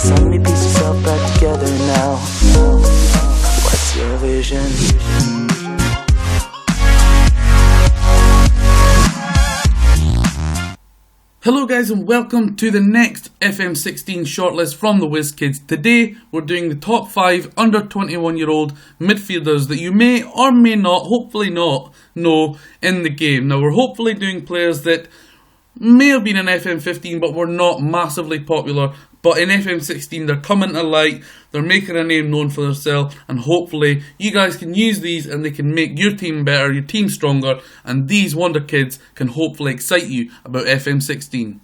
so many pieces all back together now. What's your vision? Hello guys and welcome to the next FM16 shortlist from the Whizzkids. Today we're doing the top 5 under 21 year old midfielders that you may or may not, hopefully not, know in the game. Now we're hopefully doing players that may have been in FM15 but were not massively popular, but in FM16 they're coming to light, they're making a name known for themselves, and hopefully you guys can use these and they can make your team better, your team stronger, and these wonder kids can hopefully excite you about FM16.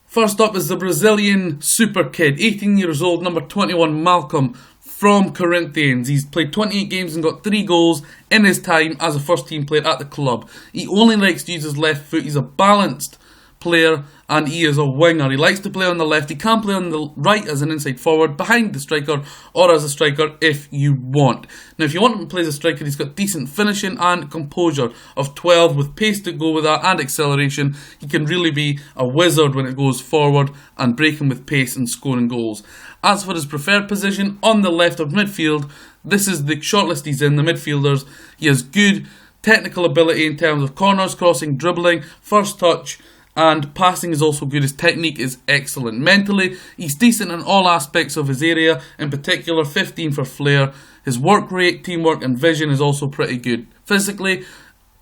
First up is the Brazilian super kid, 18 years old, number 21, Malcolm from Corinthians. He's played 28 games and got 3 goals in his time as a first team player at the club. He only likes to use his left foot. He's a balanced player and he is a winger. He likes to play on the left. He can play on the right as an inside forward, behind the striker, or as a striker if you want. Now if you want him to play as a striker, he's got decent finishing and composure of 12 with pace to go with that and acceleration. He can really be a wizard when it goes forward and breaking with pace and scoring goals. As for his preferred position, on the left of midfield, this is the shortlist he's in, the midfielders. He has good technical ability in terms of corners, crossing, dribbling, first touch, and passing is also good. His technique is excellent. Mentally, he's decent in all aspects of his area, in particular 15 for flair. His work rate, teamwork and vision is also pretty good. Physically,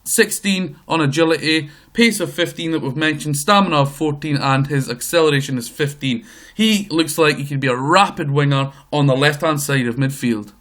16 on agility, pace of 15 that we've mentioned, stamina of 14, and his acceleration is 15. He looks like he could be a rapid winger on the left hand side of midfield.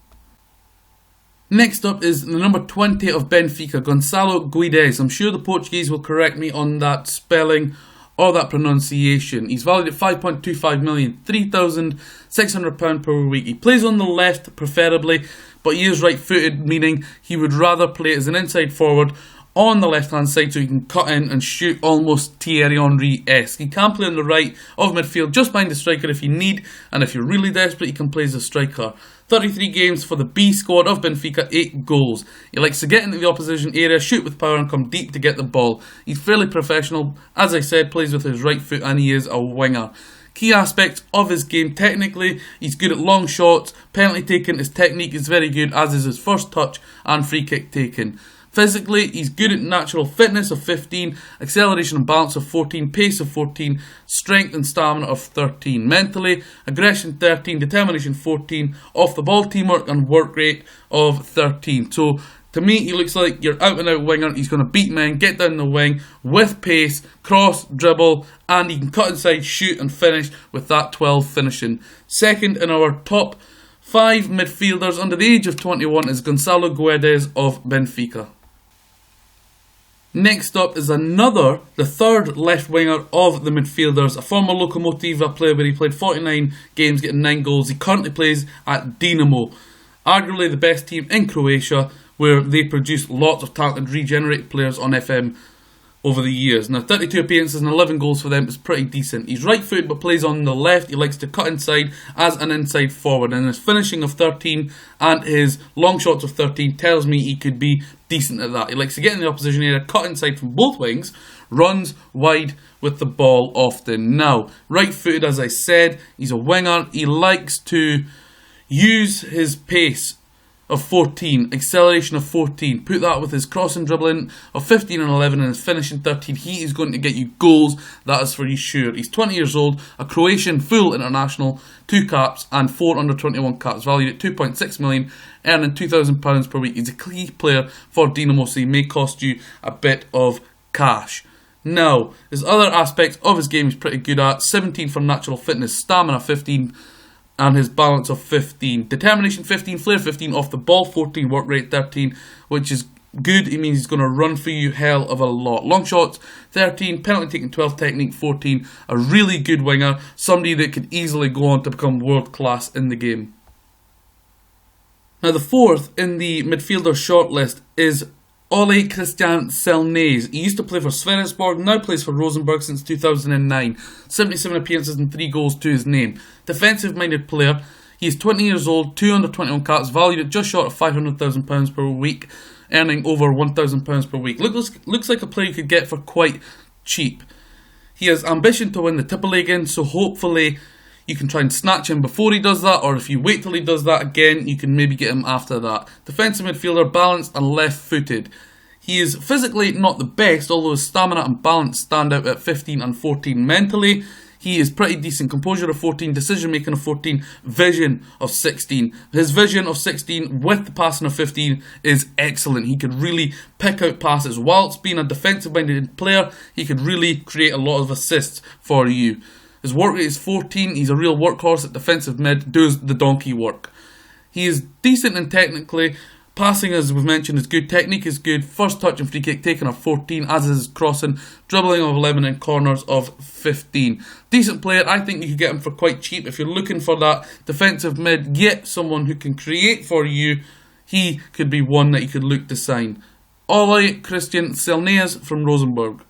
Next up is the number 20 of Benfica, Gonçalo Guedes. I'm sure the Portuguese will correct me on that spelling or that pronunciation. He's valued at 5.25 million, £3,600 per week. He plays on the left preferably, but he is right-footed, meaning he would rather play as an inside forward on the left-hand side so he can cut in and shoot almost Thierry Henry-esque. He can play on the right of midfield, just behind the striker if you need, and if you're really desperate, he can play as a striker. 33 games for the B squad of Benfica, 8 goals. He likes to get into the opposition area, shoot with power and come deep to get the ball. He's fairly professional, as I said, plays with his right foot and he is a winger. Key aspects of his game: technically, he's good at long shots, penalty taking, his technique is very good, as is his first touch and free kick taking. Physically, he's good at natural fitness of 15, acceleration and balance of 14, pace of 14, strength and stamina of 13. Mentally, aggression 13, determination 14, off the ball teamwork and work rate of 13. So, to me, he looks like your out and out winger. He's going to beat men, get down the wing with pace, cross, dribble, and he can cut inside, shoot and finish with that 12 finishing. Second in our top 5 midfielders under the age of 21 is Gonçalo Guedes of Benfica. Next up is the third left winger of the midfielders, a former Lokomotiva player where he played 49 games, getting 9 goals. He currently plays at Dinamo, arguably the best team in Croatia, where they produce lots of talented regenerated players on FM over the years. Now 32 appearances and 11 goals for them is pretty decent. He's right footed but plays on the left. He likes to cut inside as an inside forward, and his finishing of 13 and his long shots of 13 tells me he could be decent at that. He likes to get in the opposition area, cut inside from both wings, runs wide with the ball often. Now, right footed as I said, he's a winger. He likes to use his pace of 14, acceleration of 14, put that with his crossing dribbling of 15 and 11 and his finishing 13, he is going to get you goals, that is for you sure. He's 20 years old, a Croatian full international, 2 caps and 4 under 21 caps, valued at 2.6 million, earning £2,000 per week. He's a key player for Dinamo, so he may cost you a bit of cash. Now, his other aspects of his game he's pretty good at: 17 for natural fitness, stamina 15, and his balance of 15. Determination 15, flair 15, off the ball 14, work rate 13, which is good. It means he's going to run for you hell of a lot. Long shots 13, penalty taking 12, technique 14. A really good winger, somebody that could easily go on to become world class in the game. Now the fourth in the midfielder shortlist is Ole Christian Selnæs. He used to play for Sverresborg, now plays for Rosenborg since 2009. 77 appearances and 3 goals to his name. Defensive-minded player. He is 20 years old, 2 under 21 caps, valued at just short of £500,000 per week, earning over £1,000 per week. Looks like a player you could get for quite cheap. He has ambition to win the Tippeligaen, so hopefully you can try and snatch him before he does that, or if you wait till he does that again, you can maybe get him after that. Defensive midfielder, balanced and left-footed. He is physically not the best, although his stamina and balance stand out at 15 and 14 mentally. He is pretty decent. Composure of 14, decision making of 14, vision of 16. His vision of 16 with the passing of 15 is excellent. He could really pick out passes. Whilst being a defensive minded player, he could really create a lot of assists for you. His work rate is 14. He's a real workhorse at defensive mid, does the donkey work. He is decent and technically. Passing, as we've mentioned, is good. Technique is good. First touch and free kick taken of 14, as is crossing. Dribbling of 11 and corners of 15. Decent player. I think you could get him for quite cheap. If you're looking for that defensive mid, yet someone who can create for you, he could be one that you could look to sign. Ole Christian Selnez from Rosenborg.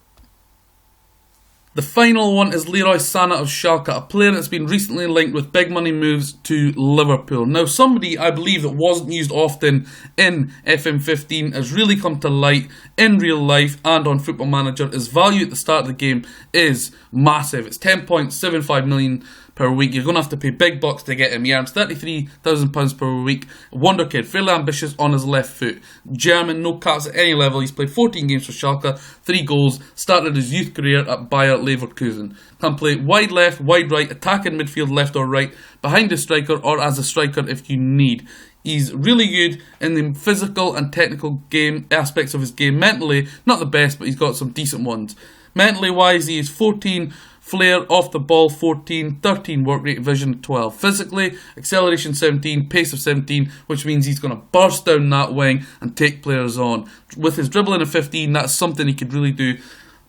The final one is Leroy Sané of Schalke, a player that's been recently linked with big money moves to Liverpool. Now, somebody I believe that wasn't used often in FM15 has really come to light in real life and on Football Manager. His value at the start of the game is massive. It's 10.75 million per week. You're going to have to pay big bucks to get him. He earns £33,000 per week. Wonder kid, fairly ambitious on his left foot. German, no caps at any level. He's played 14 games for Schalke, 3 goals. Started his youth career at Bayer Leverkusen. Can play wide left, wide right, attacking midfield left or right, behind the striker or as a striker if you need. He's really good in the physical and technical game aspects of his game. Mentally, not the best, but he's got some decent ones. Mentally wise, he is 14 flair, off the ball 14, 13 work rate, vision 12. Physically, acceleration 17, pace of 17, which means he's going to burst down that wing and take players on. With his dribbling of 15, that's something he could really do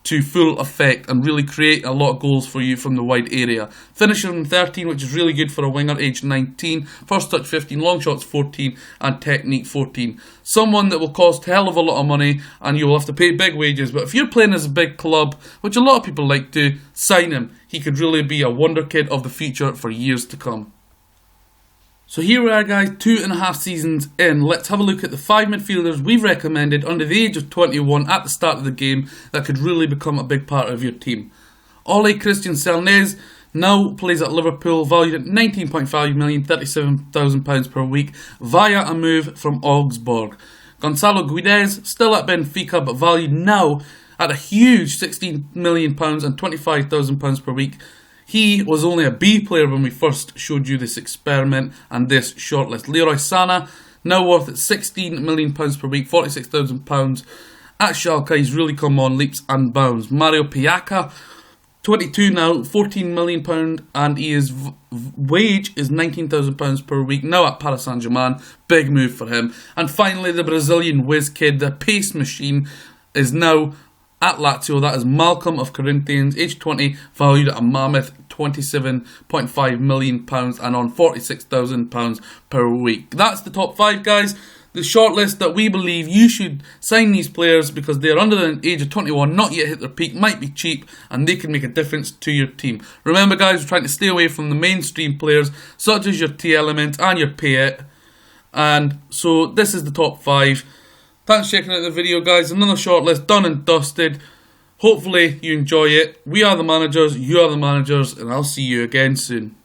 to full effect and really create a lot of goals for you from the wide area. Finishing 13, which is really good for a winger aged 19. First touch 15, long shots 14, and technique 14. Someone that will cost a hell of a lot of money and you will have to pay big wages. But if you're playing as a big club, which a lot of people like to, sign him. He could really be a wonder kid of the future for years to come. So here we are, guys, 2.5 seasons in. Let's have a look at the 5 midfielders we've recommended under the age of 21 at the start of the game that could really become a big part of your team. Ole Christian Selnez now plays at Liverpool, valued at 19.5 million, £37,000 per week, via a move from Augsburg. Gonçalo Guedes, still at Benfica, but valued now at a huge £16 million and £25,000 per week. He was only a B player when we first showed you this experiment and this shortlist. Leroy Sané, now worth at £16 million per week, £46,000. At Schalke, he's really come on leaps and bounds. Mario Piaca, 22 now, £14 million, and his wage is £19,000 per week, now at Paris Saint-Germain. Big move for him. And finally, the Brazilian Whizzkid, the pace machine, is now at Lazio. That is Malcolm of Corinthians, age 20, valued at a mammoth £27.5 million and on £46,000 per week. That's the top 5, guys. The shortlist that we believe you should sign these players because they're under the age of 21, not yet hit their peak, might be cheap, and they can make a difference to your team. Remember, guys, we're trying to stay away from the mainstream players such as your T-Element and your Payet. And so this is the top 5. Thanks for checking out the video, guys. Another shortlist done and dusted. Hopefully you enjoy it. We are the managers, you are the managers, and I'll see you again soon.